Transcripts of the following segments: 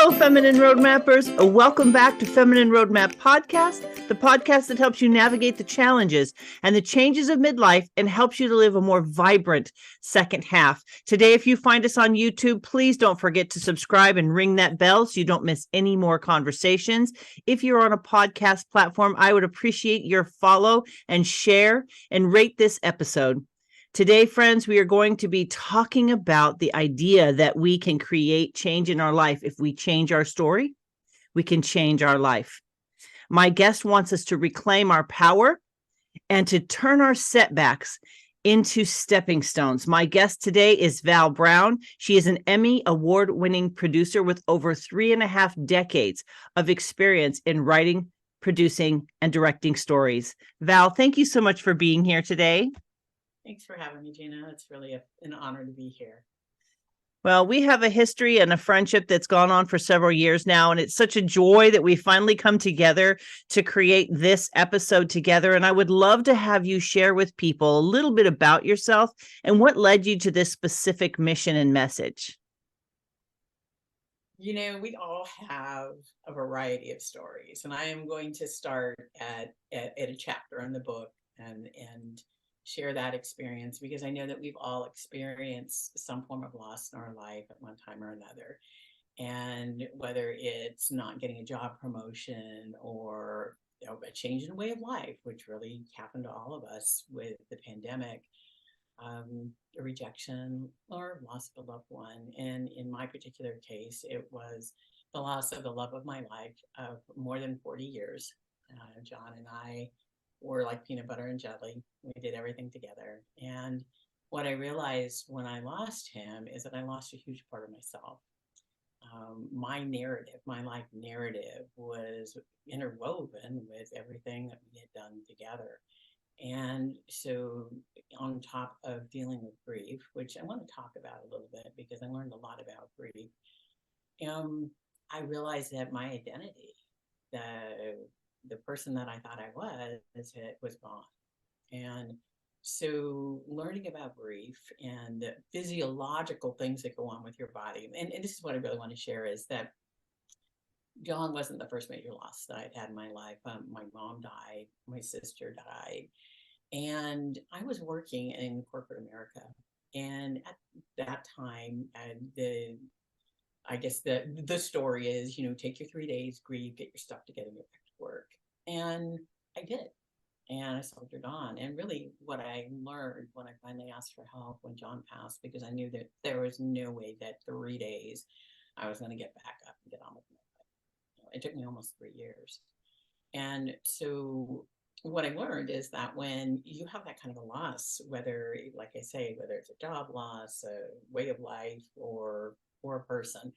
Hello, Feminine Roadmappers. Welcome back to Feminine Roadmap Podcast, the podcast that helps you navigate the challenges and the changes of midlife and helps you to live a more vibrant second half. Today, if you find us on YouTube, please don't forget to subscribe and ring that bell so you don't miss any more conversations. If you're on a podcast platform, I would appreciate your follow and share and rate this episode. Today, friends, we are going to be talking about the idea that we can create change in our life. If we change our story, we can change our life. My guest wants us to reclaim our power and to turn our setbacks into stepping stones. My guest today is Val Brown. She is an Emmy award-winning producer with over 3.5 decades of experience in writing, producing, and directing stories. Val, thank you so much for being here today. Thanks for having me, Gina. It's really an honor to be here. Well, we have a history and a friendship that's gone on for several years now, and it's such a joy that we finally come together to create this episode together. And I would love to have you share with people a little bit about yourself and what led you to this specific mission and message. You know, we all have a variety of stories, and I am going to start at a chapter in the book and share that experience, because I know that we've all experienced some form of loss in our life at one time or another. And whether it's not getting a job promotion or a change in the way of life, which really happened to all of us with the pandemic, a rejection or loss of a loved one. And in my particular case, it was the loss of the love of my life of more than 40 years. John and I were like peanut butter and jelly. We did everything together. And what I realized when I lost him is that I lost a huge part of myself. My narrative, my life narrative, was interwoven with everything that we had done together. And so on top of dealing with grief, which I want to talk about a little bit because I learned a lot about grief, I realized that my identity, the person that I thought I was gone. And so learning about grief and the physiological things that go on with your body, and this is what I really want to share, is that John wasn't the first major loss that I'd had in my life. My mom died, my sister died, and I was working in corporate America. And at that time, I guess the story is, take your 3 days, grieve, get your stuff together, get back to work. And I did. And I soldiered on. And really what I learned when I finally asked for help when John passed, because I knew that there was no way that 3 days I was going to get back up and get on with my life. It took me almost 3 years. And so what I learned is that when you have that kind of a loss, whether, like I say, whether it's a job loss, a way of life, or a person,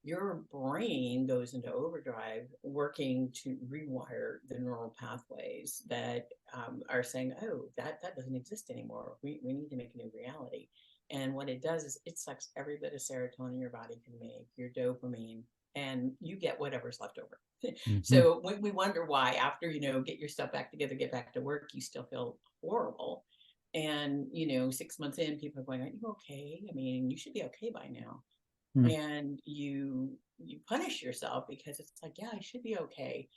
your brain goes into overdrive, working to rewire the neural pathways that are saying, oh, that doesn't exist anymore. We need to make a new reality. And what it does is it sucks every bit of serotonin your body can make, your dopamine, and you get whatever's left over. Mm-hmm. So when we wonder why after, get your stuff back together, get back to work, you still feel horrible. And, 6 months in, people are going, are you okay? I mean, you should be okay by now. And you punish yourself because it's like, yeah, I should be okay.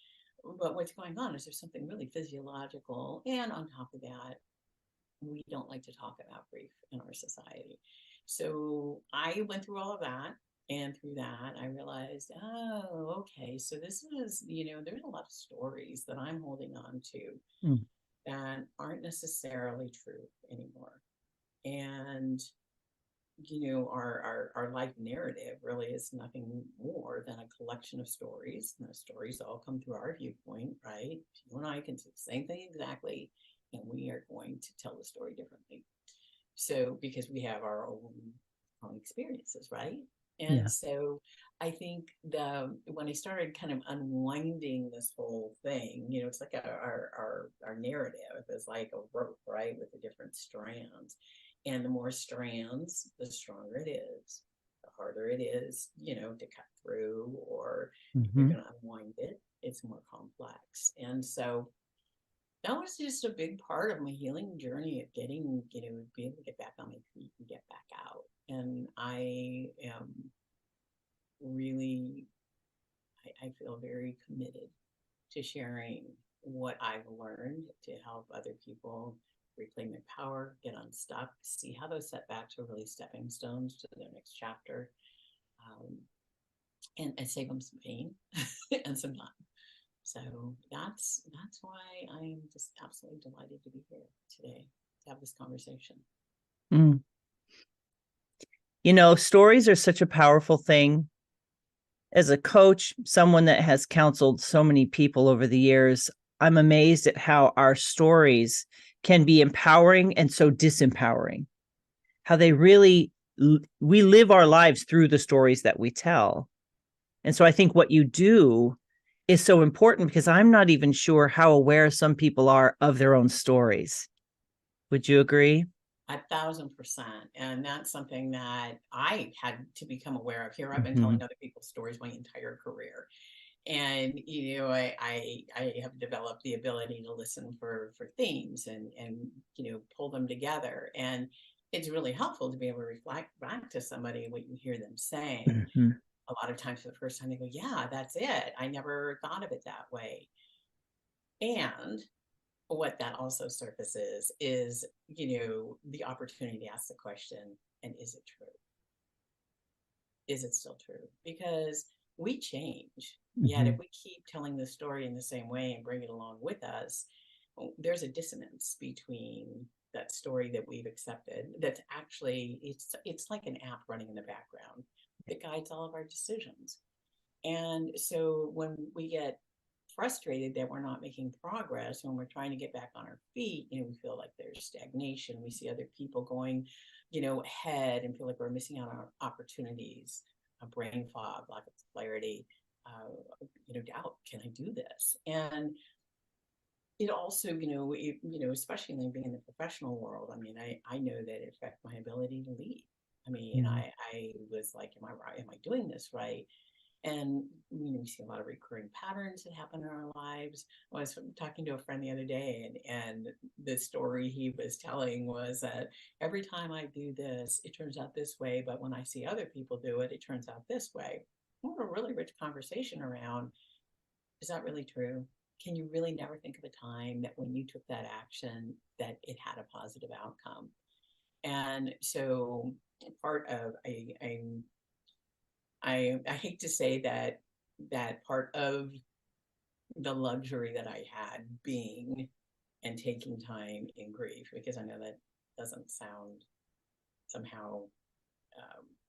But what's going on is there's something really physiological. And on top of that, we don't like to talk about grief in our society. So I went through all of that. And through that, I realized, oh, okay. So this is, there's a lot of stories that I'm holding on to that aren't necessarily true anymore. And our life narrative really is nothing more than a collection of stories. And those stories all come through our viewpoint, right? You and I can say the same thing exactly, and we are going to tell the story differently. So because we have our own experiences, right? And so I think when I started kind of unwinding this whole thing, it's like our narrative is like a rope, right, with the different strands. And the more strands, the stronger it is. The harder it is, to cut through, or if you're going to unwind it, it's more complex. And so that was just a big part of my healing journey of getting, being able to get back on my feet and get back out. And I am really, I feel very committed to sharing what I've learned to help other people reclaim their power, get unstuck, see how those setbacks are really stepping stones to their next chapter, um, and save them some pain and some time. So that's why I'm just absolutely delighted to be here today to have this conversation. Mm. Stories are such a powerful thing. As a coach, someone that has counseled so many people over the years, I'm amazed at how our stories can be empowering and so disempowering. How they really, we live our lives through the stories that we tell. And so I think what you do is so important, because I'm not even sure how aware some people are of their own stories. Would you agree? 1,000%. And that's something that I had to become aware of. Here I've been Mm-hmm. telling other people's stories my entire career. And I have developed the ability to listen for themes and pull them together. And it's really helpful to be able to reflect back to somebody what you hear them saying. Mm-hmm. A lot of times for the first time they go, yeah, that's it. I never thought of it that way. And what that also surfaces is, the opportunity to ask the question, and is it true? Is it still true? Because we change. Yet Mm-hmm. if we keep telling the story in the same way and bring it along with us, there's a dissonance between that story that we've accepted. That's actually, it's like an app running in the background that guides all of our decisions. And so when we get frustrated that we're not making progress, when we're trying to get back on our feet, we feel like there's stagnation. We see other people going, ahead and feel like we're missing out on opportunities, a brain fog, lack of clarity, doubt. Can I do this? And it also, especially being in the professional world, I mean, I know that it affects my ability to lead. I mean, Mm-hmm. I was like, am I right? Am I doing this right? And we see a lot of recurring patterns that happen in our lives. I was talking to a friend the other day, and the story he was telling was that every time I do this, it turns out this way, but when I see other people do it, it turns out this way. We had a really rich conversation around, is that really true? Can you really never think of a time that when you took that action that it had a positive outcome? And so part of I hate to say that part of the luxury that I had being and taking time in grief, because I know that doesn't sound somehow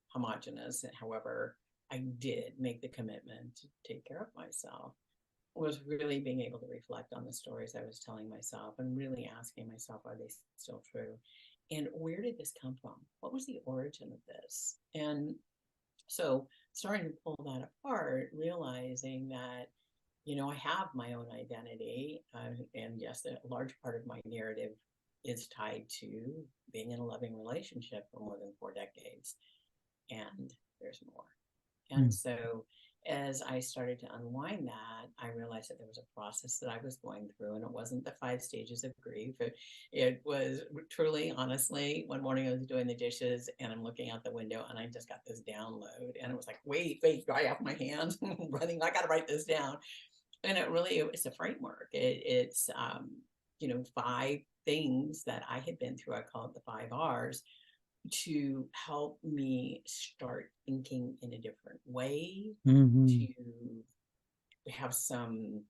homogenous. However, I did make the commitment to take care of myself, was really being able to reflect on the stories I was telling myself and really asking myself, are they still true? And where did this come from? What was the origin of this? And so starting to pull that apart, realizing that, I have my own identity. And yes, a large part of my narrative is tied to being in a loving relationship for more than 4 decades. And there's more. And so as I started to unwind that, I realized that there was a process that I was going through, and it wasn't the 5 stages of grief. It was truly, honestly, one morning I was doing the dishes and I'm looking out the window and I just got this download. And it was like, wait, dry off my hands, running, I got to write this down. And it's a framework. It's 5 things that I had been through. I call it the 5 R's, to help me start thinking in a different way, Mm-hmm. to have some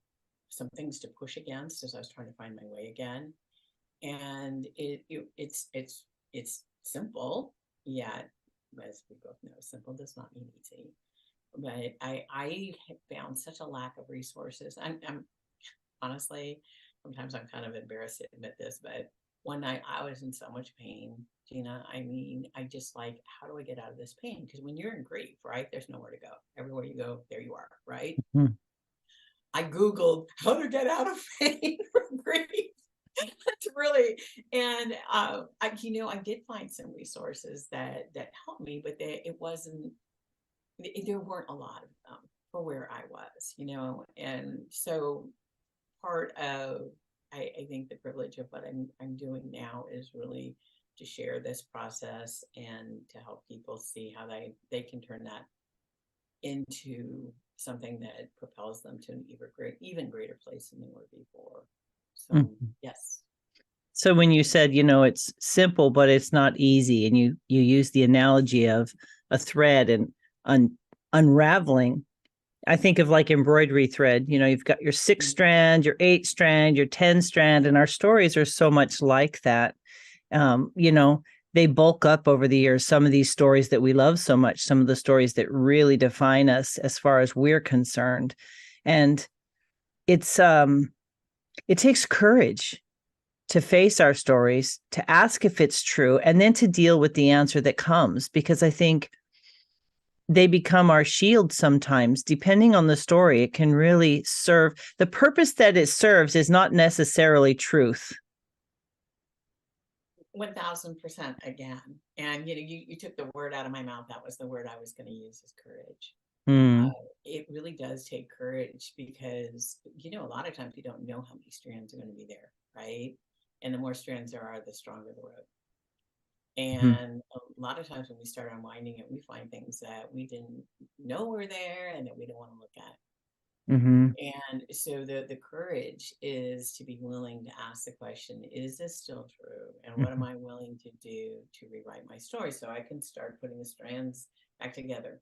things to push against as I was trying to find my way again. And it's simple, yet as we both know, simple does not mean easy. But I have found such a lack of resources. I'm honestly, sometimes I'm kind of embarrassed to admit this, but one night I was in so much pain, Gina. I mean, I just like, how do I get out of this pain? Because when you're in grief, right, there's nowhere to go. Everywhere you go, there you are, right? Mm-hmm. I Googled how to get out of pain from grief. It's really, and I did find some resources that helped me, but there weren't a lot of them for where I was, and so part of I think the privilege of what I'm doing now is really to share this process and to help people see how they can turn that into something that propels them to an even greater place than they were before. So, Mhm. yes. So when you said, it's simple, but it's not easy, and you use the analogy of a thread and unraveling, I think of like embroidery thread. You've got your 6 strand, your 8 strand, your 10 strand, and our stories are so much like that. Um, you know, they bulk up over the years. Some of these stories that we love so much, some of the stories that really define us as far as we're concerned. And it's it takes courage to face our stories, to ask if it's true, and then to deal with the answer that comes, because I think they become our shield sometimes. Depending on the story, it can really serve the purpose that it serves is not necessarily truth. 1000% again. And you took the word out of my mouth. That was the word I was going to use, is courage. Mm. It really does take courage, because a lot of times you don't know how many strands are going to be there, right? And the more strands there are, the stronger the rope. Mhm. And a lot of times when we start unwinding it, we find things that we didn't know were there and that we don't want to look at. Mhm. And so the courage is to be willing to ask the question, is this still true? And what am Mhm. I willing to do to rewrite my story so I can start putting the strands back together?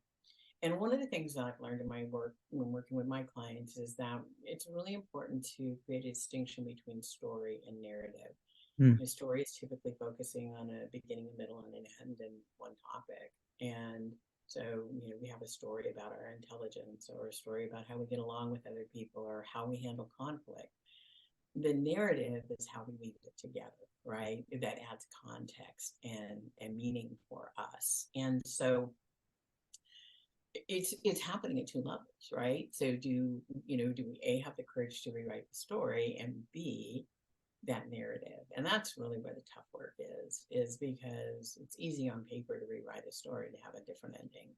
And one of the things that I've learned in my work when working with my clients is that it's really important to create a distinction between story and narrative. Mm. The story is typically focusing on a beginning, a middle, and an end in one topic. And so, we have a story about our intelligence, or a story about how we get along with other people, or how we handle conflict. The narrative is how we weave it together, right? That adds context and meaning for us. And so it's happening at two levels, right? So do we A, have the courage to rewrite the story, and B, that narrative? And that's really where the tough work is because it's easy on paper to rewrite a story to have a different ending.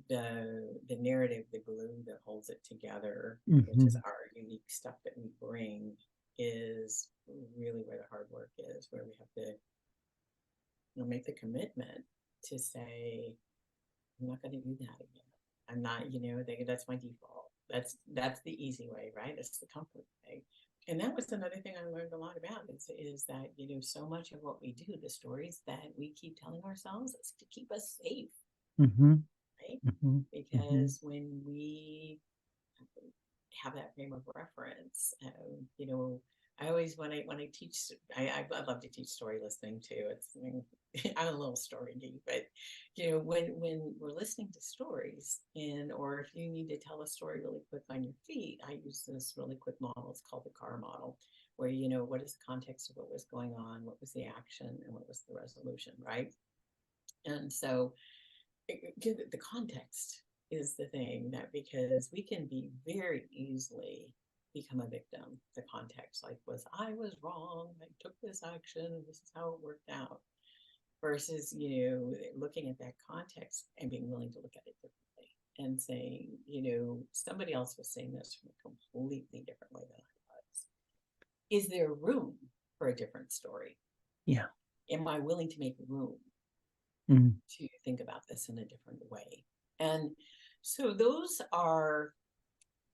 The narrative, the glue that holds it together, which is Mhm. our unique stuff that we bring, is really where the hard work is, where we have to make the commitment to say, I'm not going to do that again. I'm not, that's my default. That's the easy way, right? That's the comfort way. And that was another thing I learned a lot about is that, so much of what we do, the stories that we keep telling ourselves, is to keep us safe, Mhm. right? Mhm. Mhm. Because when we have that frame of reference, I always when I teach, I love to teach story listening too. I'm a little story geek, but when we're listening to stories, or if you need to tell a story really quick on your feet, I use this really quick model. It's called the car model, where what is the context of what was going on, what was the action, and what was the resolution, right? And so the context is the thing, that because we can be very easily become a victim. The context, like, I was wrong, I took this action, and this is how it worked out, versus looking at that context and being willing to look at it differently and saying, somebody else was saying this from a completely different way than I was. Is there room for a different story? Yeah. Am I willing to make room Mhm. to think about this in a different way? And so those are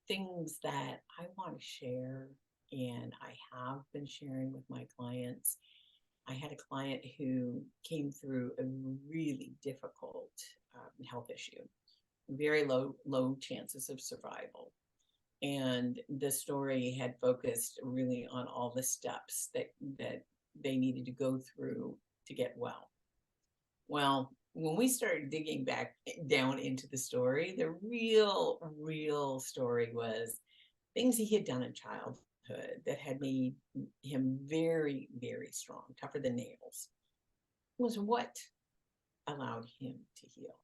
things that I want to share, and I have been sharing with my clients. I had a client who came through a really difficult health issue, very low chances of survival. And the story had focused really on all the steps that they needed to go through to get well. Well, when we started digging back down into the story, the real story was things he had done in childhood that had made him very, very strong, tougher than nails, was what allowed him to heal.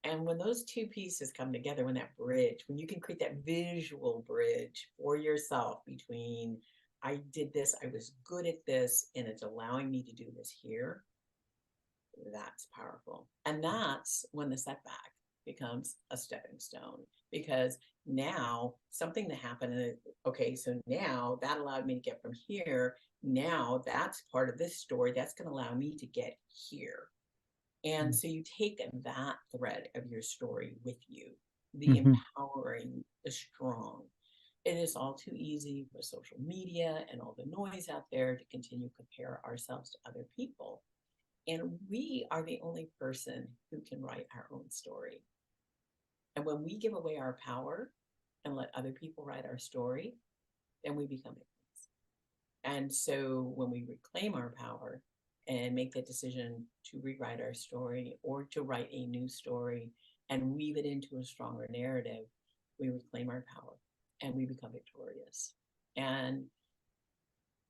And when those two pieces come together, when that bridge, when you can create that visual bridge for yourself between, I did this, I was good at this, and it's allowing me to do this here, that's powerful. And that's when the setback becomes a stepping stone, because now something that happened, okay, so now that allowed me to get from here. Now that's part of this story that's going to allow me to get here. And so you take that thread of your story with you, the Mm-hmm. empowering, the strong. It is all too easy with social media and all the noise out there to continue to compare ourselves to other people. And we are the only person who can write our own story. And when we give away our power and let other people write our story, then we become victims. And so when we reclaim our power and make the decision to rewrite our story or to write a new story and weave it into a stronger narrative, we reclaim our power and we become victorious. And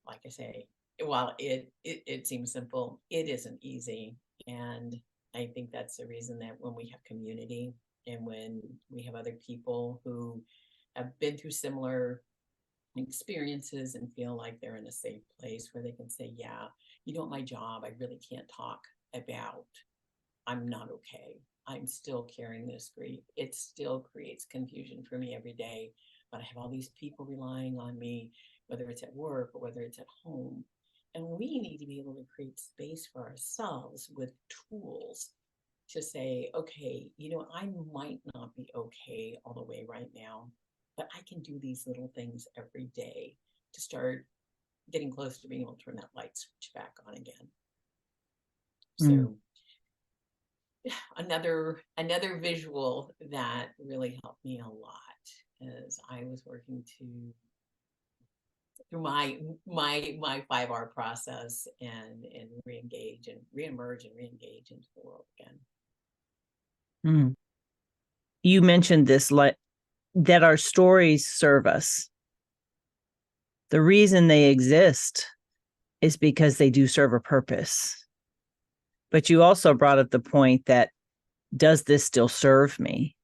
like I say, while it seems simple, it isn't easy. And I think that's the reason that when we have community and when we have other people who have been through similar experiences and feel like they're in a safe place where they can say, yeah, my job, I really can't talk about, I'm not okay. I'm still carrying this grief. It still creates confusion for me every day, but I have all these people relying on me, whether it's at work or whether it's at home. And we need to be able to create space for ourselves with tools to say, okay, I might not be okay all the way right now, but I can do these little things every day to start getting close to being able to turn that light switch back on again. So another visual that really helped me a lot is I was working through my 5R process and re-engage and re-emerge and re-engage into the world again. You mentioned this, like, that our stories serve us. The reason they exist is because they do serve a purpose. But you also brought up the point that, does this still serve me?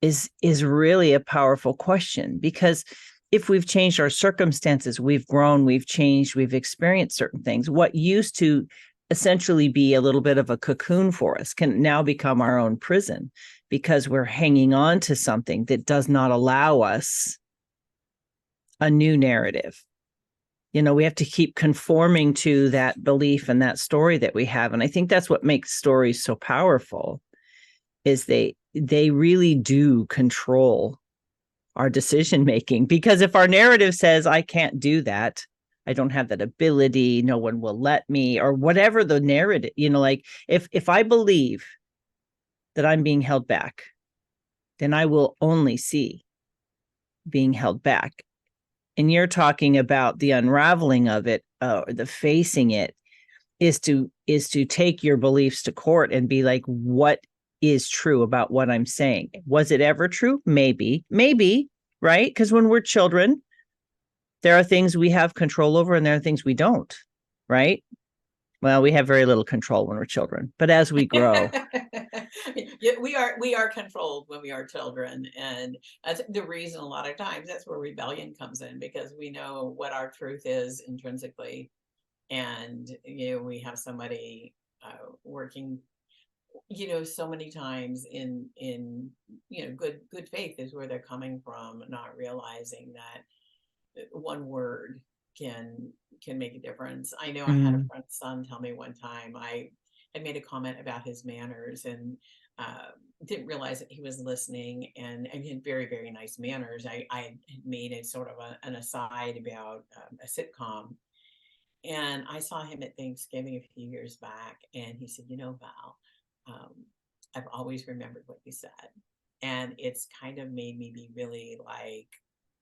Is really a powerful question, because if we've changed our circumstances, we've grown, we've changed, we've experienced certain things, what used to essentially be a little bit of a cocoon for us can now become our own prison, because we're hanging on to something that does not allow us a new narrative. We have to keep conforming to that belief and that story that we have. And I think that's what makes stories so powerful, is they really do control our decision making. Because if our narrative says, I can't do that, I don't have that ability, no one will let me, or whatever the narrative, like if I believe that I'm being held back, then I will only see being held back. And you're talking about the unraveling of it, the facing it, is to take your beliefs to court and be like, what is true about what I'm saying? Was it ever true? Maybe, right? Because when we're children, there are things we have control over and there are things we don't, right? Well, we have very little control when we're children, but as we grow. Yeah, we are controlled when we are children. And that's the reason a lot of times that's where rebellion comes in, because we know what our truth is intrinsically. And, we have somebody working, so many times in good faith is where they're coming from, not realizing that one word can make a difference. I know I had a friend's son tell me one time, I had made a comment about his manners and didn't realize that he was listening, and he had very, very nice manners. I had made a sort of an aside about a sitcom, and I saw him at Thanksgiving a few years back, and he said, Val, I've always remembered what you said. And it's kind of made me be really like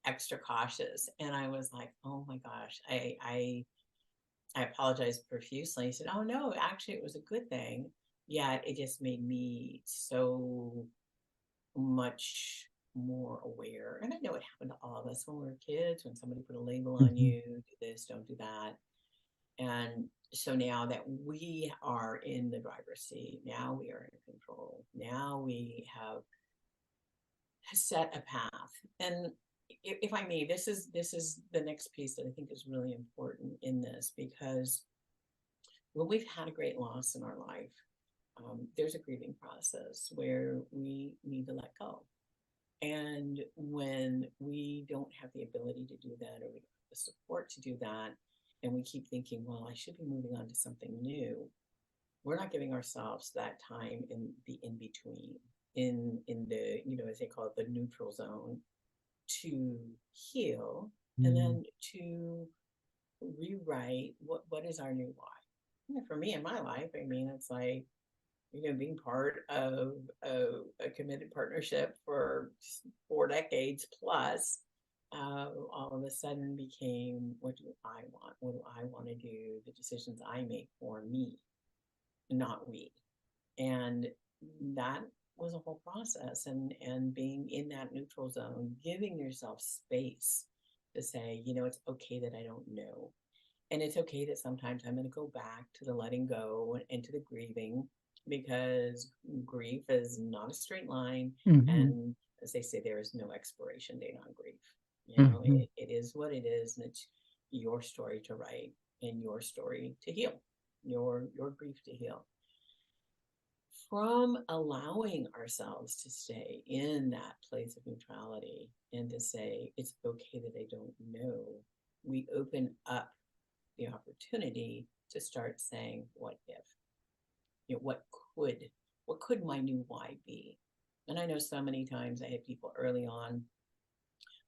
extra cautious. And I was like, oh my gosh, I apologized profusely. He said, oh no, actually it was a good thing. Yet it just made me so much more aware. And I know it happened to all of us when we were kids, when somebody put a label on you, do this, don't do that. And so now that we are in the driver's seat, now we are in control. Now we have set a path. And if I may, this is the next piece that I think is really important in this, because when we've had a great loss in our life, there's a grieving process where we need to let go. And when we don't have the ability to do that, or we don't have the support to do that, and we keep thinking, well, I should be moving on to something new, we're not giving ourselves that time in the in between, in the, as they call it, the neutral zone, to heal, and Mm. then to rewrite what is our new why. For me in my life, I mean, it's like, being part of a committed partnership for 4 decades plus, all of a sudden became, what do I want? What do I want to do? The decisions I make for me, not we. And that was a whole process. And being in that neutral zone, giving yourself space to say, it's okay that I don't know. And it's okay that sometimes I'm going to go back to the letting go and to the grieving, because grief is not a straight line. Mhm. And as they say, there is no expiration date on grief. Mhm. It is what it is, and it's your story to write and your story to heal, your grief to heal. From allowing ourselves to stay in that place of neutrality and to say, it's okay that I don't know, we open up the opportunity to start saying, what if? What could my new why be? And I know so many times I had people early on.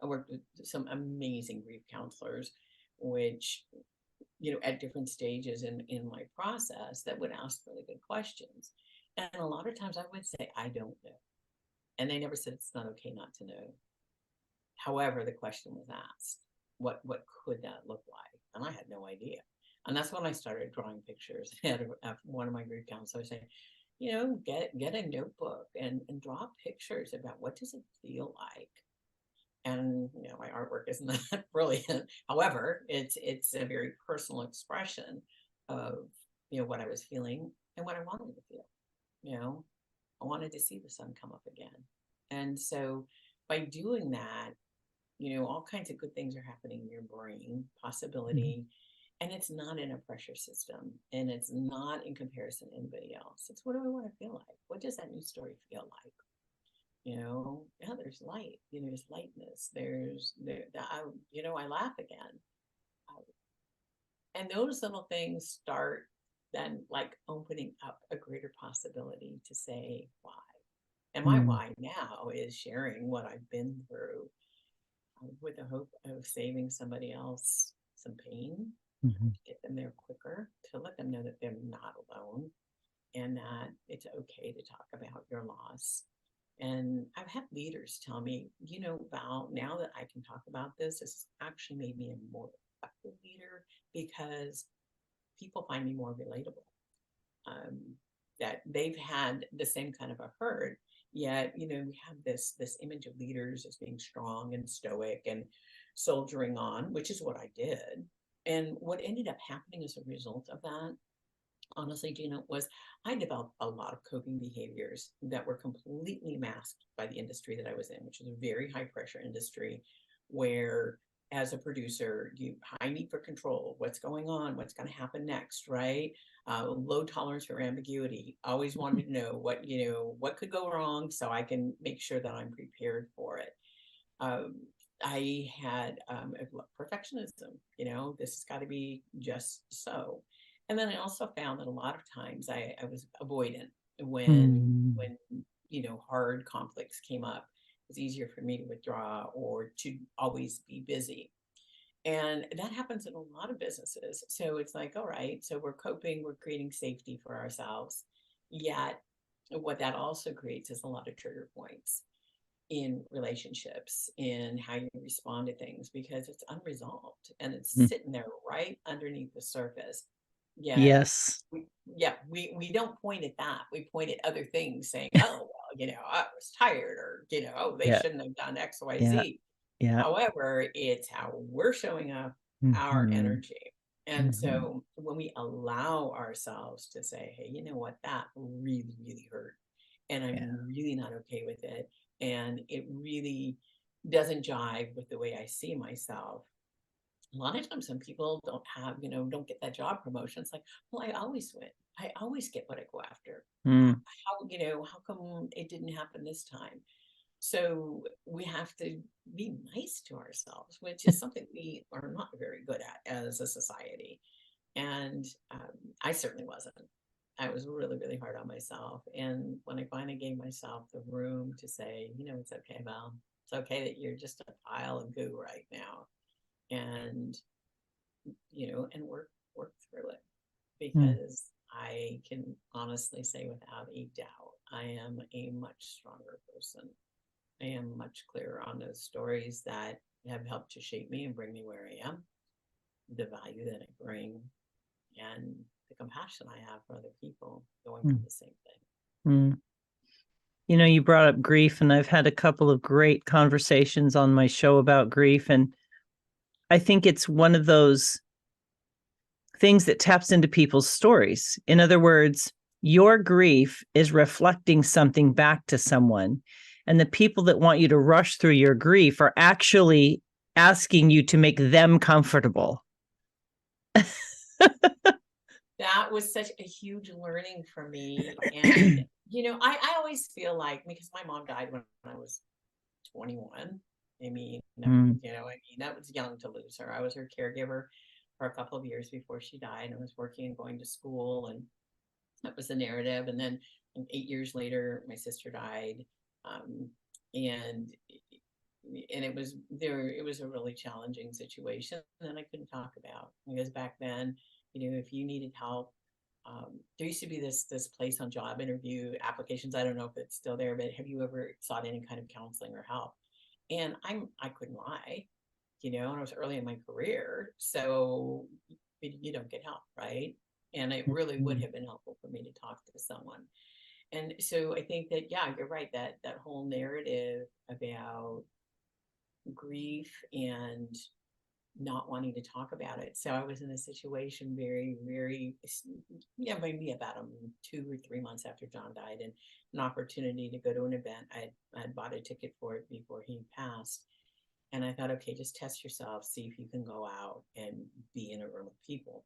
I worked with some amazing grief counselors, which, at different stages in my process, that would ask really good questions. And a lot of times I would say, I don't know. And they never said it's not okay not to know. However, the question was asked, what could that look like? And I had no idea. And that's when I started drawing pictures. At one of my group counselors saying, get a notebook and draw pictures about what does it feel like. And my artwork isn't that brilliant. However, it's a very personal expression of what I was feeling and what I wanted to feel. I wanted to see the sun come up again. And so by doing that, all kinds of good things are happening in your brain, Mhm. possibility. And it's not in a pressure system, and it's not in comparison to anybody else. It's, what do I want to feel like? What does that new story feel like? Yeah, there's light, there's lightness, I laugh again. And those little things start then, like, opening up a greater possibility to say why. And my Mm. why now is sharing what I've been through, with the hope of saving somebody else some pain, Mhm. to get them there quicker, to let them know that they're not alone, and that it's okay to talk about your loss. And I've had leaders tell me, Val, now that I can talk about this has actually made me a more effective leader, because people find me more relatable. Um, that they've had the same kind of a hurt, yet we have this image of leaders as being strong and stoic and soldiering on, which is what I did. And what ended up happening as a result of that, honestly, Gina, was I developed a lot of coping behaviors that were completely masked by the industry that I was in, which is a very high pressure industry, where, as a producer, you high need for control. What's going on? What's going to happen next? Right? Low tolerance for ambiguity. Always wanted to know what could go wrong, so I can make sure that I'm prepared for it. Um, I had perfectionism. This has got to be just so. And then I also found that a lot of times I was avoidant when Mm. when hard conflicts came up. It's easier for me to withdraw or to always be busy. And that happens in a lot of businesses. So it's like, all right, so we're coping, we're creating safety for ourselves. Yet what that also creates is a lot of trigger points in relationships, in how you respond to things, because it's unresolved and it's Mm. sitting there right underneath the surface. Yet Yes. we don't point at that. We point at other things, saying, oh, well, I was tired, or oh, they Yeah. shouldn't have done Yeah. XYZ. Yeah. However, it's how we're showing up, our Mhm. energy. And Mhm. so when we allow ourselves to say, hey, you know what, that really, really hurt, and Yeah. I'm really not okay with it, and it really doesn't jive with the way I see myself. A lot of times when people don't get that job promotion, it's like, well, I always win. I always get what I go after. Mm. How come it didn't happen this time? So we have to be nice to ourselves, which is something we are not very good at as a society. And I certainly wasn't. I was really, really hard on myself. And when I finally gave myself the room to say, it's okay, Val, it's okay that you're just a pile of goo right now. And, and work through it, because I can honestly say without a doubt, I am a much stronger person. I am much clearer on those stories that have helped to shape me and bring me where I am, the value that I bring, and the compassion I have for other people going through the same thing. You brought up grief, and I've had a couple of great conversations on my show about grief. And I think it's one of those things that taps into people's stories. In other words, your grief is reflecting something back to someone. And the people that want you to rush through your grief are actually asking you to make them comfortable. That was such a huge learning for me. And, I always feel like, because my mom died when I was 21. I mean, that was young to lose her. I was her caregiver for a couple of years before she died. I was working and going to school, and that was the narrative. And then 8 years later, my sister died. And it was a really challenging situation that I couldn't talk about, because back then, if you needed help, there used to be this place on job interview applications. I don't know if it's still there, but have you ever sought any kind of counseling or help? And I couldn't lie, and I was early in my career, so you don't get help, right? And it really would have been helpful for me to talk to someone. And so I think that, yeah, you're right, that whole narrative about grief and not wanting to talk about it. So I was in a situation very, very, maybe about 2 or 3 months after John died, and an opportunity to go to an event. I'd bought a ticket for it before he passed. And I thought, okay, just test yourself, see if you can go out and be in a room of people.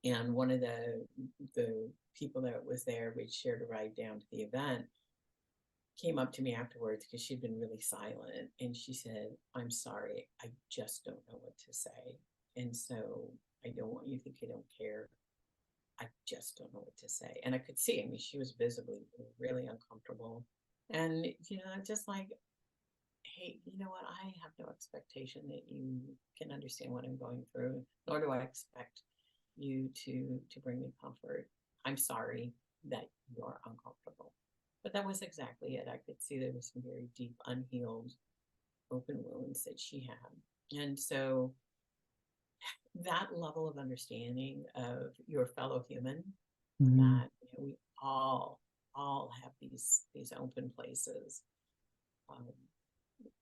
And one of the people that was there, we shared a ride down to the event, came up to me afterwards, because she'd been really silent, and she said, "I'm sorry, I just don't know what to say. And so I don't want you to think I don't care. I just don't know what to say." And I could see, she was visibly really uncomfortable. And, just like, hey, you know what? I have no expectation that you can understand what I'm going through, nor do I expect you to bring me comfort. I'm sorry that you're uncomfortable. But that was exactly it. I could see there was some very deep, unhealed, open wounds that she had. And so that level of understanding of your fellow human, that we all have these open places,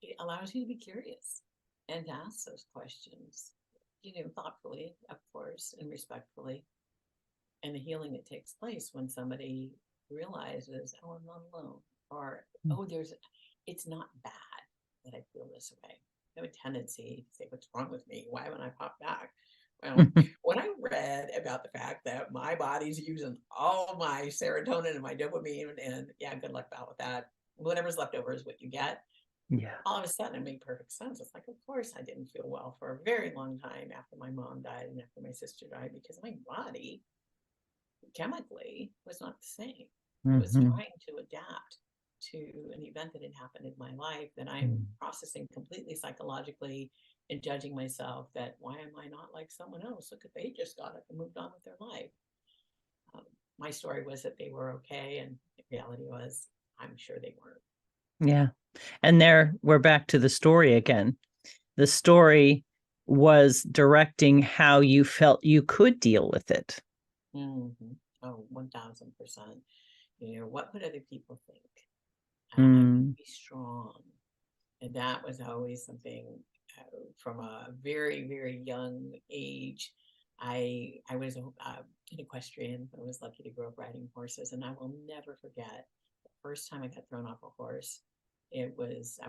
it allows you to be curious and to ask those questions, thoughtfully, of course, and respectfully. And the healing that takes place when somebody realizes, oh, I'm not alone, or, oh, it's not bad that I feel this way. I have a tendency to say, what's wrong with me? Why haven't I popped back? Well, when I read about the fact that my body's using all my serotonin and my dopamine, and yeah, good luck out with that. Whatever's left over is what you get. Yeah. All of a sudden, it made perfect sense. It's like, of course, I didn't feel well for a very long time after my mom died and after my sister died, because my body chemically was not the same. It was trying to adapt to an event that had happened in my life that I'm processing completely psychologically, and judging myself that, why am I not like someone else? Look, if they just got up and moved on with their life. My story was that they were okay, and the reality was, I'm sure they weren't. Yeah. And there we're back to the story again. The story was directing how you felt you could deal with it. Mm-hmm. Oh, 1000%. What would other people think? I would be strong. And that was always something, from a very, very young age. I was an equestrian. I was lucky to grow up riding horses, and I will never forget the first time I got thrown off a horse. It was,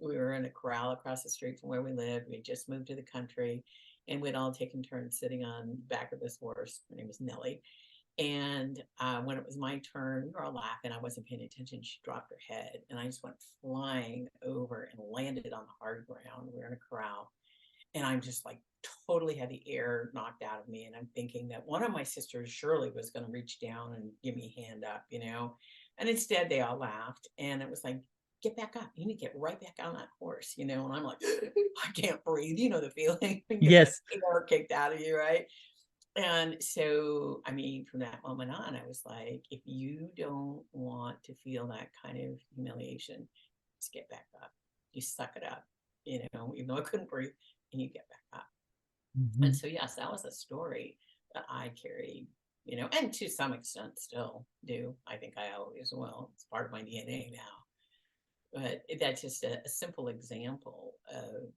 we were in a corral across the street from where we lived. We had just moved to the country, and we'd all taken turns sitting on the back of this horse. Her name was Nellie. And when it was my turn, we were all laughing. I wasn't paying attention. She dropped her head, and I just went flying over and landed on the hard ground. We were in a corral, and I'm just like totally had the air knocked out of me. And I'm thinking that one of my sisters surely was going to reach down and give me a hand up, and instead they all laughed. And it was like, get back up. You need to get right back on that horse, and I'm like, I can't breathe. You know the feeling. You get Yes. the air kicked out of you, right? And so, I mean, from that moment on, I was like, if you don't want to feel that kind of humiliation, just get back up. You suck it up, even though I couldn't breathe, and you get back up. And so, yes, that was a story that I carried, and to some extent still do. I think I always will. It's part of my DNA now. But that's just a simple example of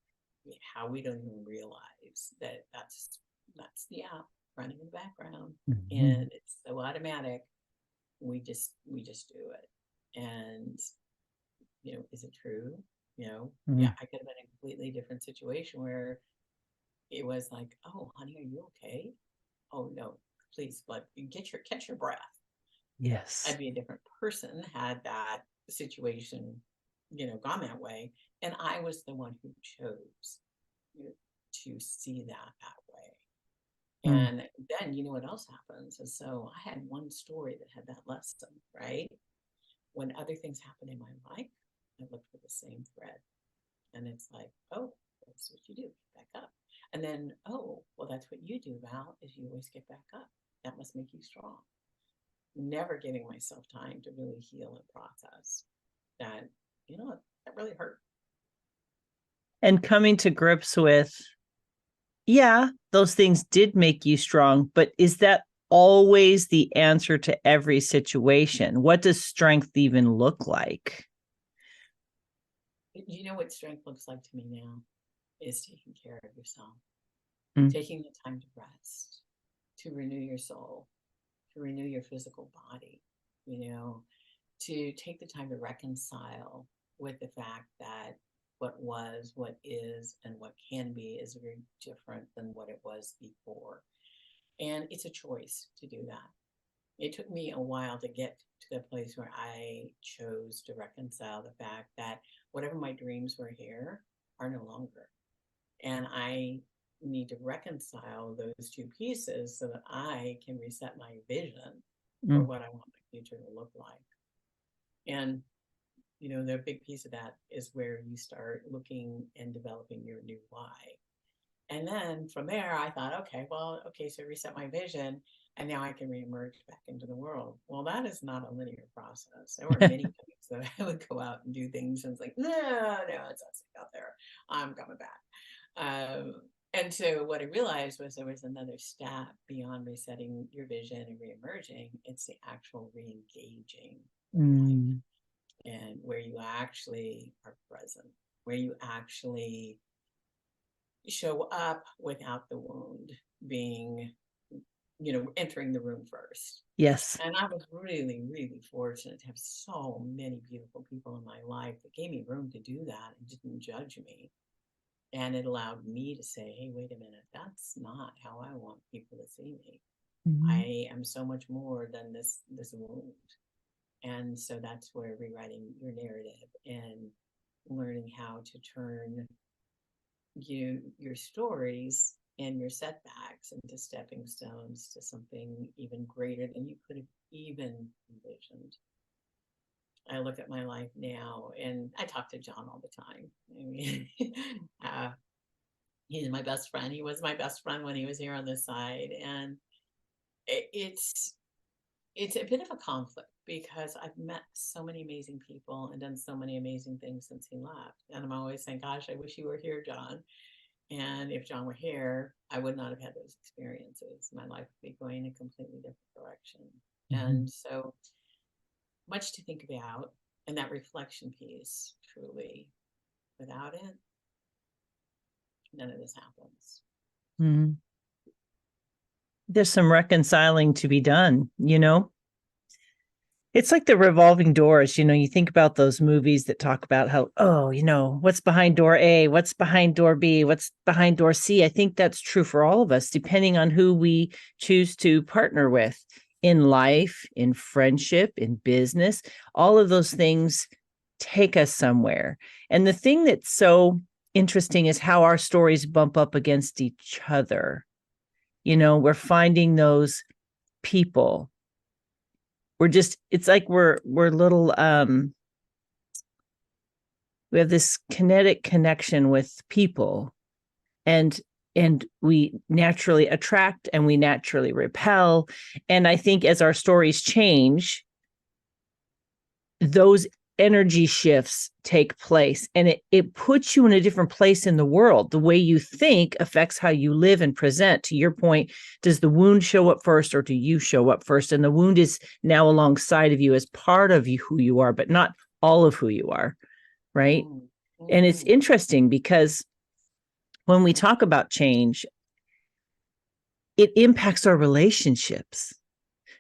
how we don't even realize that that's the app running in the background, and it's so automatic. We just do it. And is it true? Yeah, I could have been in a completely different situation where it was like, oh, honey, are you okay? Oh no, please, but catch your breath. Yes. I'd be a different person had that situation, gone that way. And I was the one who chose to see that way. And then, what else happens? And so I had one story that had that lesson, right? When other things happen in my life, I look for the same thread. And it's like, oh, that's what you do, get back up. And then, oh, well, that's what you do, Val, is you always get back up. That must make you strong. Never giving myself time to really heal and process that, that really hurt. And coming to grips with, yeah, those things did make you strong, but is that always the answer to every situation? What does strength even look like? You know what strength looks like to me now is taking care of yourself, taking the time to rest, to renew your soul, to renew your physical body, to take the time to reconcile with the fact that what was, what is, and what can be is very different than what it was before. And it's a choice to do that. It took me a while to get to the place where I chose to reconcile the fact that whatever my dreams were here are no longer. And I need to reconcile those two pieces so that I can reset my vision for what I want my future to look like. And, the big piece of that is where you start looking and developing your new why. And then from there, I thought, so reset my vision, and now I can reemerge back into the world. Well, that is not a linear process. There were many times that I would go out and do things, and it's like, no, it's not safe out there. I'm coming back. And so what I realized was there was another step beyond resetting your vision and reemerging. It's the actual re-engaging life, and where you actually are present, where you actually show up without the wound being, entering the room first. Yes. And I was really, really fortunate to have so many beautiful people in my life that gave me room to do that and didn't judge me. And it allowed me to say, hey, wait a minute, that's not how I want people to see me. I am so much more than this wound. And so that's where rewriting your narrative and learning how to turn your stories and your setbacks into stepping stones to something even greater than you could have even envisioned. I look at my life now, and I talk to John all the time. I mean, he's my best friend. He was my best friend when he was here on this side, and it's a bit of a conflict because I've met so many amazing people and done so many amazing things since he left. And I'm always saying, gosh, I wish you were here, John. And if John were here, I would not have had those experiences. My life would be going in a completely different direction. And so much to think about. And that reflection piece, truly, without it, none of this happens. There's some reconciling to be done, It's like the revolving doors, you think about those movies that talk about how, what's behind door A, what's behind door B, what's behind door C. I think that's true for all of us, depending on who we choose to partner with in life, in friendship, in business. All of those things take us somewhere. And the thing that's so interesting is how our stories bump up against each other. We're finding those people. It's like we're little, we have this kinetic connection with people, and we naturally attract and we naturally repel. And I think as our stories change, those energy shifts take place, and it puts you in a different place in the world. The way you think affects how you live and present. To your point, does the wound show up first, or do you show up first? And the wound is now alongside of you as part of you, who you are, but not all of who you are, right? Mm-hmm. And it's interesting because when we talk about change, it impacts our relationships.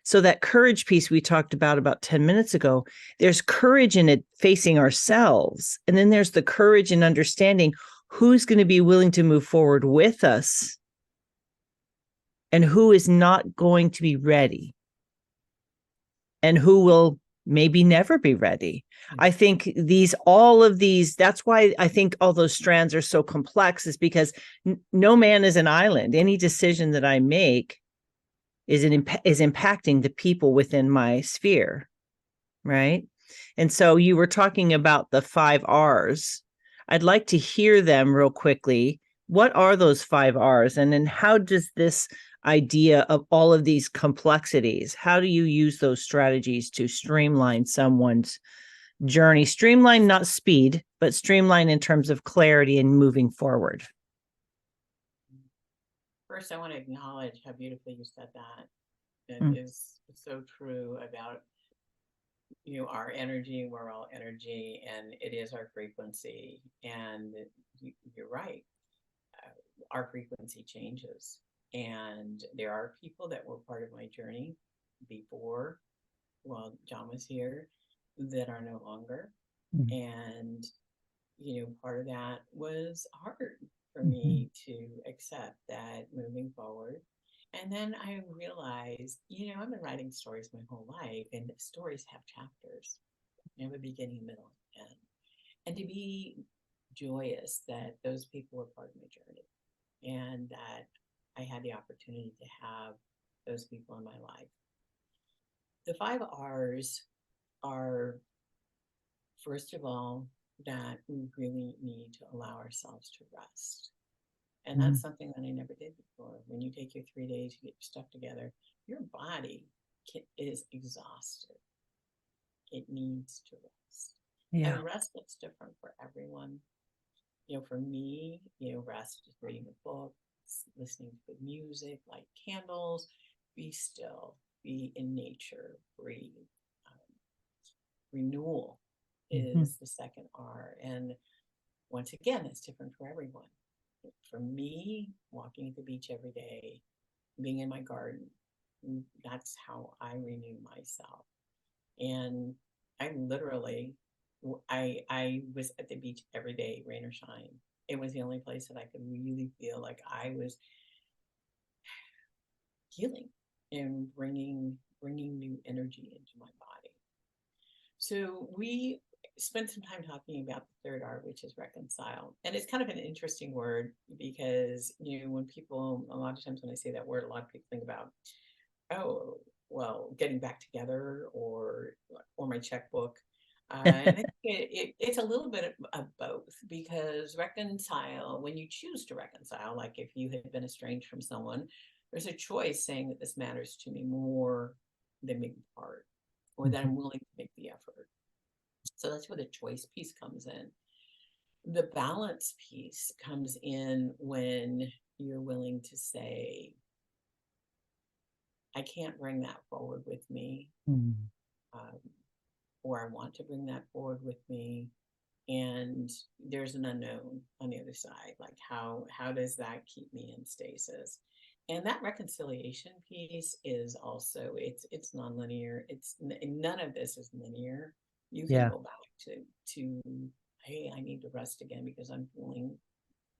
So that courage piece we talked about 10 minutes ago, there's courage in it facing ourselves. And then there's the courage in understanding who's going to be willing to move forward with us and who is not going to be ready and who will maybe never be ready. I think all of these, that's why I think all those strands are so complex, is because no man is an island. Any decision that I make is impacting the people within my sphere, right? And so you were talking about the 5 R's. I'd like to hear them real quickly. What are those 5 R's? And then how does this idea of all of these complexities, how do you use those strategies to streamline someone's journey? Streamline, not speed, but streamline in terms of clarity and moving forward. First, I want to acknowledge how beautifully you said that. It is so true about our energy. We're all energy, and it is our frequency. And you're right. Our frequency changes. And there are people that were part of my journey before, while John was here, that are no longer. And, part of that was hard for me to accept that moving forward. And then I realized, I've been writing stories my whole life, and stories have chapters. They have a beginning, middle, and end. And to be joyous that those people were part of my journey, and that I had the opportunity to have those people in my life. The 5 R's are, first of all, that we really need to allow ourselves to rest. And that's something that I never did before. When you take your 3 days, you get your stuff together, your body is exhausted. It needs to rest. Yeah. And rest looks different for everyone. For me, rest is reading a book, listening to good music, light candles, be still, be in nature, breathe. Renewal is the second R. And once again, it's different for everyone. For me, walking at the beach every day, being in my garden, that's how I renew myself. And I literally, I was at the beach every day, rain or shine. It was the only place that I could really feel like I was healing and bringing new energy into my body. So we spent some time talking about the 3rd R, which is reconcile. And it's kind of an interesting word because, when people, a lot of times when I say that word, a lot of people think about, oh, well, getting back together or my checkbook. And I think it's a little bit of both, because reconcile, when you choose to reconcile, like if you had been estranged from someone, there's a choice saying that this matters to me more than being apart, or that I'm willing to make the effort. So that's where the choice piece comes in. The balance piece comes in when you're willing to say, I can't bring that forward with me, or I want to bring that forward with me, and there's an unknown on the other side. Like how does that keep me in stasis? And that reconciliation piece is also, it's nonlinear. None of this is linear. You can go back to, hey, I need to rest again because I'm feeling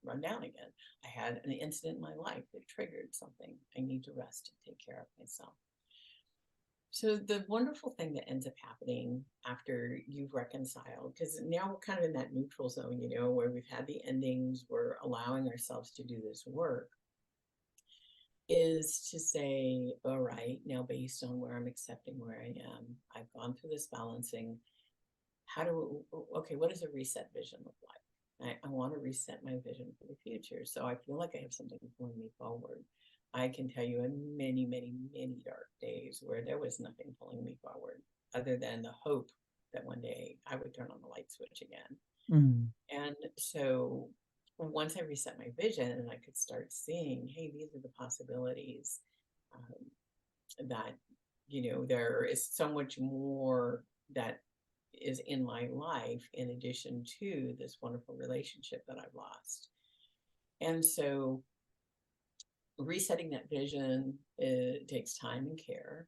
run down again. I had an incident in my life that triggered something. I need to rest and take care of myself. So the wonderful thing that ends up happening after you've reconciled, because now we're kind of in that neutral zone, where we've had the endings, we're allowing ourselves to do this work, is to say, all right, now based on where I'm accepting where I am, I've gone through this balancing. What does a reset vision look like? I want to reset my vision for the future. So I feel like I have something pulling me forward. I can tell you in many, many, many dark days where there was nothing pulling me forward other than the hope that one day I would turn on the light switch again. Mm. And so once I reset my vision and I could start seeing, hey, these are the possibilities, that, there is so much more that is in my life in addition to this wonderful relationship that I've lost. And so resetting that vision, it takes time and care,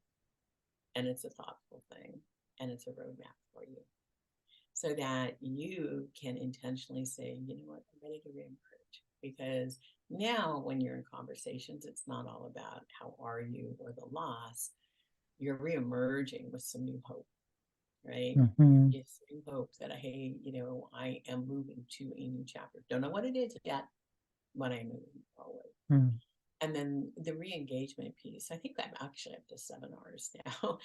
and it's a thoughtful thing, and it's a roadmap for you so that you can intentionally say, you know what, I'm ready to reemerge. Because now when you're in conversations, it's not all about how are you or the loss. You're reemerging with some new hope, right? Mm-hmm. It's new hope that, hey, I am moving to a new chapter. Don't know what it is yet, but I'm moving forward. Mm. And then the re-engagement piece, I think I'm actually up to 7 hours now,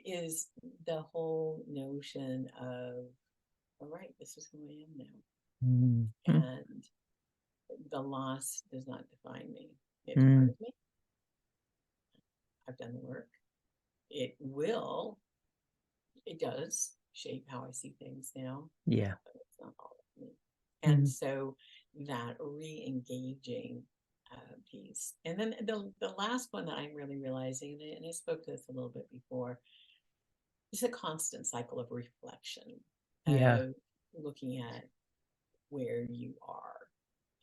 is the whole notion of, all right, this is who I am now. Mm-hmm. And the loss does not define me. It's part of me. I've done the work. It does shape how I see things now. Yeah. But it's not all of me. And so that re-engaging piece. And then the last one that I'm really realizing, and I spoke to this a little bit before, is a constant cycle of reflection, of looking at where you are.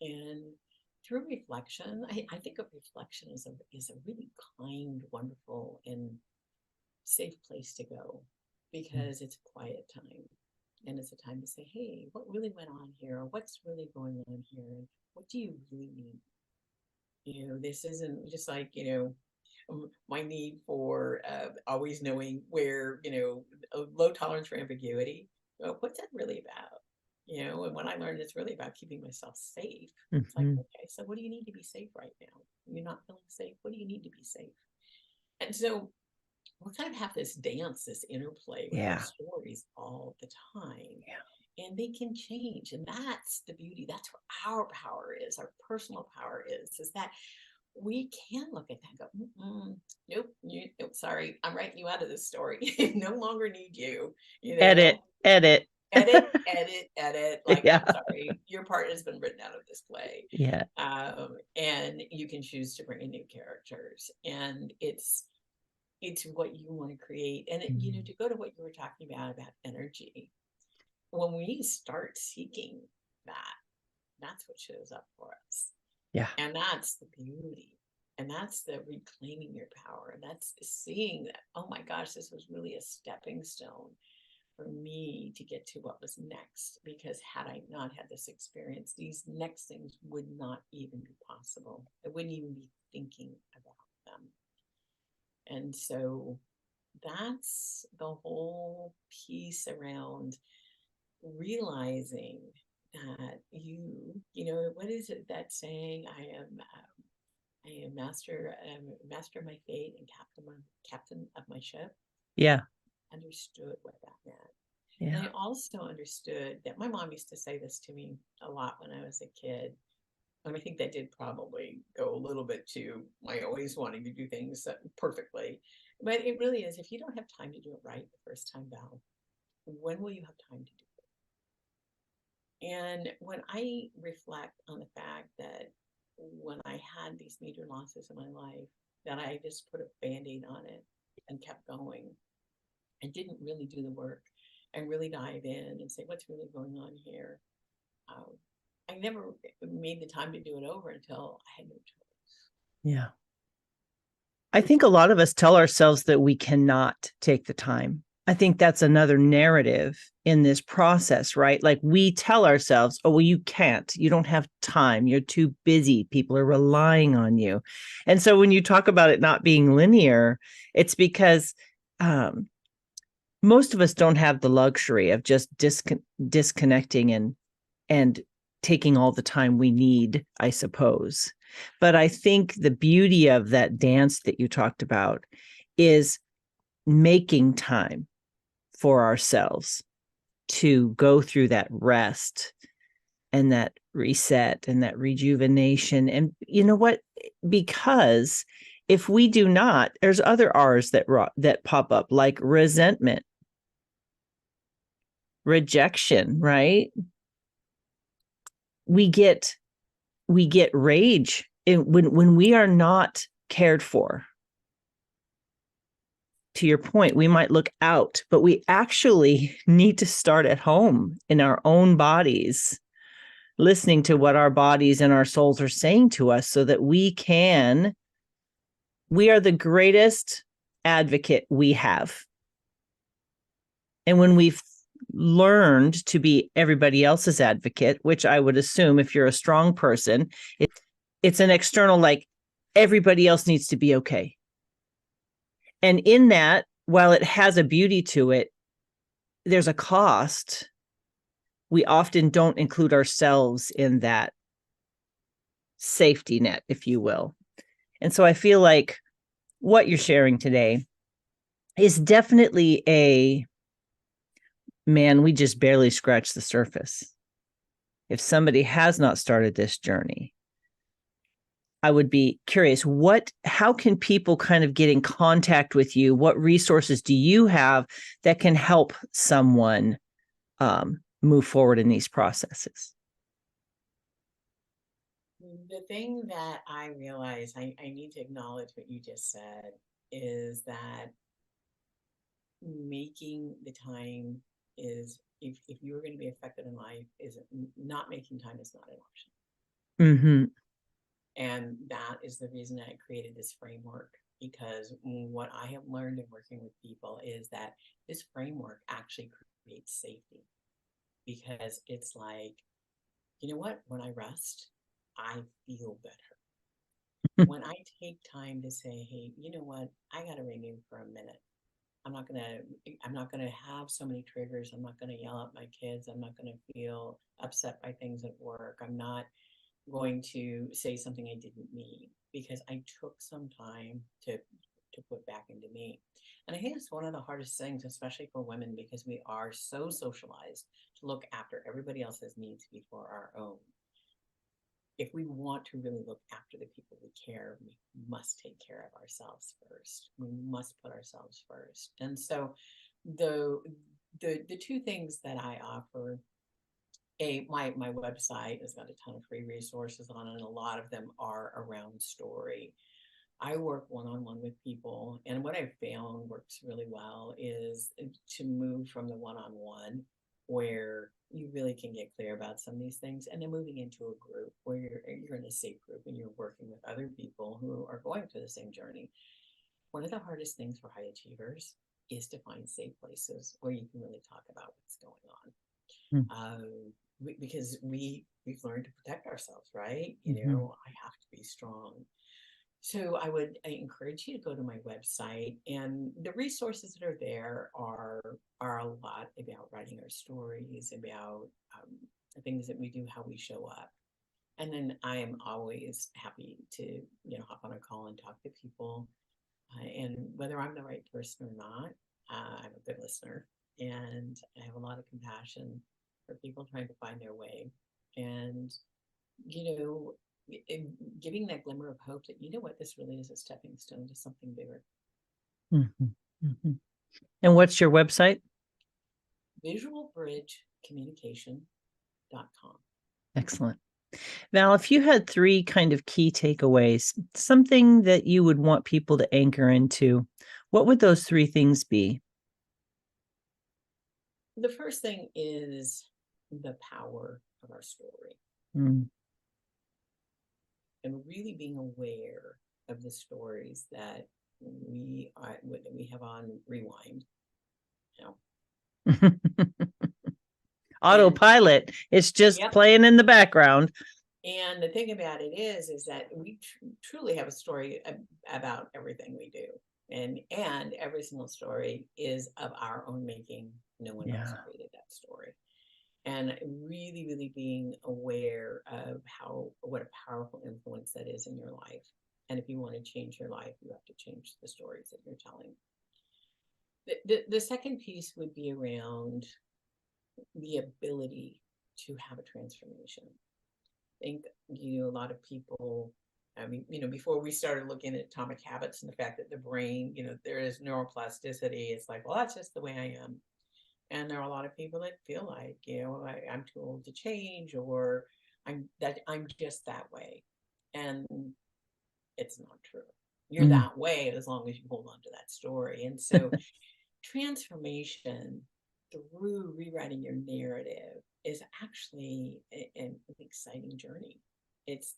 And through reflection, I think of reflection as a really kind, wonderful, and safe place to go, because it's a quiet time. And it's a time to say, hey, what really went on here? Or what's really going on here? And what do you really need? This isn't just like, my need for always knowing where, a low tolerance for ambiguity. Well, what's that really about? And when I learned it's really about keeping myself safe, it's like, okay, so what do you need to be safe right now? You're not feeling safe. What do you need to be safe? And so we kind of have this dance, this interplay with our stories all the time. Yeah. And they can change. And that's the beauty. That's where our power is, our personal power is that we can look at that and go, nope, sorry, I'm writing you out of this story. No longer need you. Edit. Edit. Like, I'm sorry, your part has been written out of this play. Yeah. And you can choose to bring in new characters. And it's what you want to create. And to go to what you were talking about energy, when we start seeking that, that's what shows up for us. Yeah. And that's the beauty. And that's the reclaiming your power. And that's seeing that, oh my gosh, this was really a stepping stone for me to get to what was next. Because had I not had this experience, these next things would not even be possible. I wouldn't even be thinking about them. And so that's the whole piece around realizing that what is it that saying, I am master of my fate and captain of my ship. Yeah. Understood what that meant. Yeah. And I also understood that my mom used to say this to me a lot when I was a kid. And I think that did probably go a little bit to my always wanting to do things perfectly. But it really is, if you don't have time to do it right the first time, Val, when will you have time to do it? And when I reflect on the fact that when I had these major losses in my life, that I just put a Band-Aid on it and kept going and didn't really do the work and really dive in and say, what's really going on here? I never made the time to do it over until I had no choice. Yeah. I think a lot of us tell ourselves that we cannot take the time I think that's another narrative in this process, right? Like we tell ourselves, oh, well, you can't, you don't have time, you're too busy, people are relying on you. And so when you talk about it not being linear, it's because most of us don't have the luxury of just disconnecting and taking all the time we need, I suppose. But I think the beauty of that dance that you talked about is making time for ourselves to go through that rest and that reset and that rejuvenation. And you know what? Because if we do not, there's other R's that pop up, like resentment, rejection, right? We get rage when we are not cared for. To your point, we might look out, but we actually need to start at home in our own bodies, listening to what our bodies and our souls are saying to us so that we are the greatest advocate we have. And when we've learned to be everybody else's advocate, which I would assume if you're a strong person, it's an external, like everybody else needs to be okay. And in that, while it has a beauty to it, there's a cost. We often don't include ourselves in that safety net, if you will. And so I feel like what you're sharing today is definitely man, we just barely scratched the surface. If somebody has not started this journey, I would be curious, how can people kind of get in contact with you? What resources do you have that can help someone move forward in these processes? The thing that I realize I need to acknowledge what you just said is that making the time is, if you're going to be effective in life, is not making time is not an option. Mm-hmm. And that is the reason I created this framework, because what I have learned in working with people is that this framework actually creates safety, because it's like, you know what, when I rest, I feel better. When I take time to say, hey, you know what, I got to renew for a minute. I'm not gonna have so many triggers. I'm not gonna yell at my kids. I'm not gonna feel upset by things at work. I'm not going to say something I didn't mean, because I took some time to put back into me. And I think it's one of the hardest things, especially for women, because we are so socialized to look after everybody else's needs before our own. If we want to really look after the people we care, we must take care of ourselves first. We must put ourselves first. And so the two things that I offer, my website has got a ton of free resources on it, and a lot of them are around story. I work one-on-one with people, and what I've found works really well is to move from the one-on-one, where you really can get clear about some of these things, and then moving into a group where you're in a safe group and you're working with other people who are going through the same journey. One of the hardest things for high achievers is to find safe places where you can really talk about what's going on. Because we've learned to protect ourselves, right? You know, I have to be strong. So I encourage you to go to my website, and the resources that are there are a lot about writing our stories, about the things that we do, how we show up. And then I am always happy to, hop on a call and talk to people. And whether I'm the right person or not, I'm a good listener, and I have a lot of compassion for people trying to find their way. And, giving that glimmer of hope that, what, this really is a stepping stone to something bigger. And what's your website? visualbridgecommunication.com. Excellent. Val, if you had 3 kind of key takeaways, something that you would want people to anchor into, what would those 3 things be? The first thing is the power of our story. And really being aware of the stories that we have on rewind, Autopilot. It's just Yep. playing in the background. And the thing about it is that we truly have a story about everything we do. And every single story is of our own making. No one else created that story. And really, really being aware of what a powerful influence that is in your life. And if you want to change your life, you have to change the stories that you're telling. The second piece would be around the ability to have a transformation. I think, a lot of people, before we started looking at atomic habits and the fact that the brain, there is neuroplasticity, it's like, well, that's just the way I am. And there are a lot of people that feel like, I'm too old to change, or I'm just that way. And it's not true. You're that way as long as you hold on to that story. And so transformation through rewriting your narrative is actually an exciting journey. It's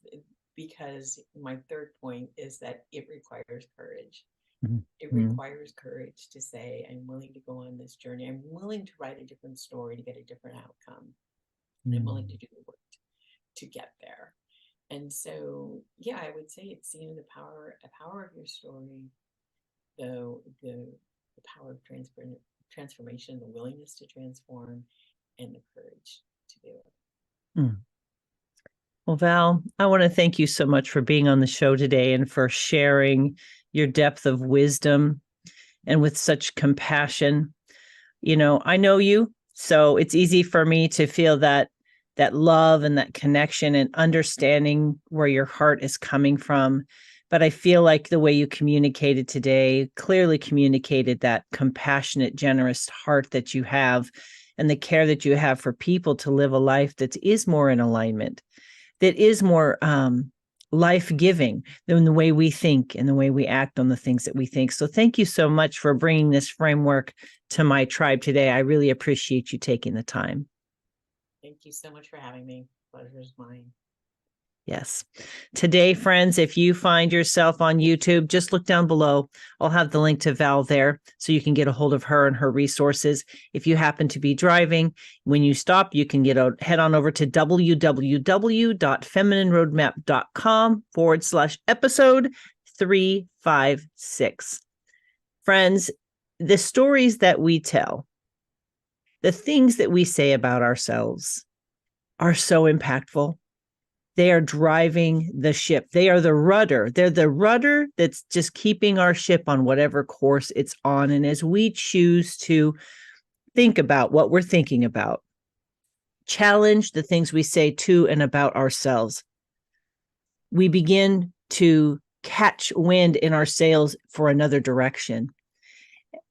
because my third point is that it requires courage. It requires courage to say, I'm willing to go on this journey. I'm willing to write a different story to get a different outcome. I'm willing to do the work to get there. And so, I would say it's the power of your story, the power of transformation, the willingness to transform, and the courage to do it. Well, Val, I want to thank you so much for being on the show today and for sharing your depth of wisdom and with such compassion. I know you, so it's easy for me to feel that love and that connection and understanding where your heart is coming from. But I feel like the way you communicated today clearly communicated that compassionate, generous heart that you have and the care that you have for people to live a life that is more in alignment, that is more life-giving than the way we think and the way we act on the things that we think. So thank you so much for bringing this framework to my tribe today. I really appreciate you taking the time. Thank you so much for having me. Pleasure is mine. Yes. Today, friends, if you find yourself on YouTube, just look down below. I'll have the link to Val there so you can get a hold of her and her resources. If you happen to be driving, when you stop, you can head on over to www.feminineroadmap.com/episode 356. Friends, the stories that we tell, the things that we say about ourselves are so impactful. They are driving the ship. They are the rudder. They're the rudder that's just keeping our ship on whatever course it's on. And as we choose to think about what we're thinking about, challenge the things we say to and about ourselves, we begin to catch wind in our sails for another direction.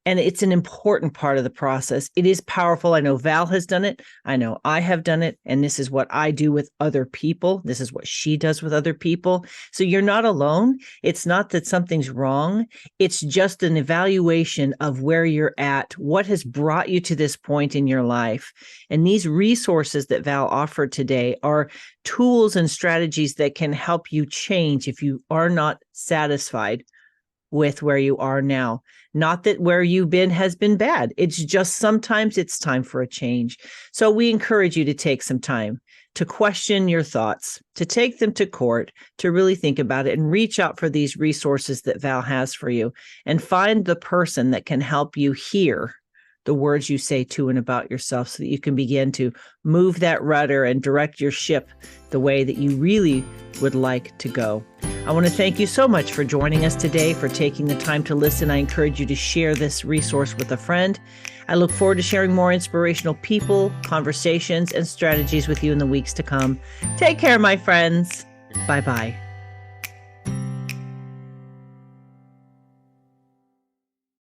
And it's an important part of the process. It is powerful. I know Val has done it. I know I have done it. And this is what I do with other people. This is what she does with other people. So you're not alone. It's not that something's wrong. It's just an evaluation of where you're at, what has brought you to this point in your life. And these resources that Val offered today are tools and strategies that can help you change if you are not satisfied with where you are now. Not that where you've been has been bad. It's just sometimes it's time for a change. So we encourage you to take some time to question your thoughts, to take them to court, to really think about it and reach out for these resources that Val has for you and find the person that can help you hear the words you say to and about yourself so that you can begin to move that rudder and direct your ship the way that you really would like to go. I want to thank you so much for joining us today, for taking the time to listen. I encourage you to share this resource with a friend. I look forward to sharing more inspirational people, conversations, and strategies with you in the weeks to come. Take care, my friends. Bye-bye.